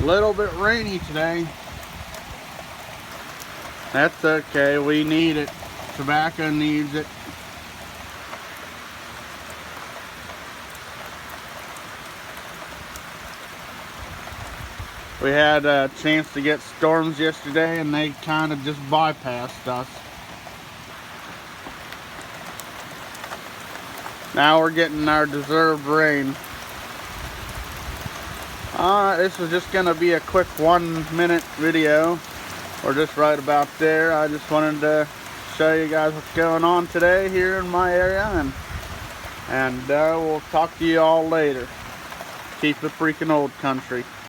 Little bit rainy today. That's okay, we need it. Tobacco needs it. We had a chance to get storms yesterday and they kind of just bypassed us. Now we're getting our deserved rain. This is just gonna be a quick 1-minute video. We're just right about there. I just wanted to show you guys what's going on today here in my area, and we'll talk to you all later. Keep it freaking old country.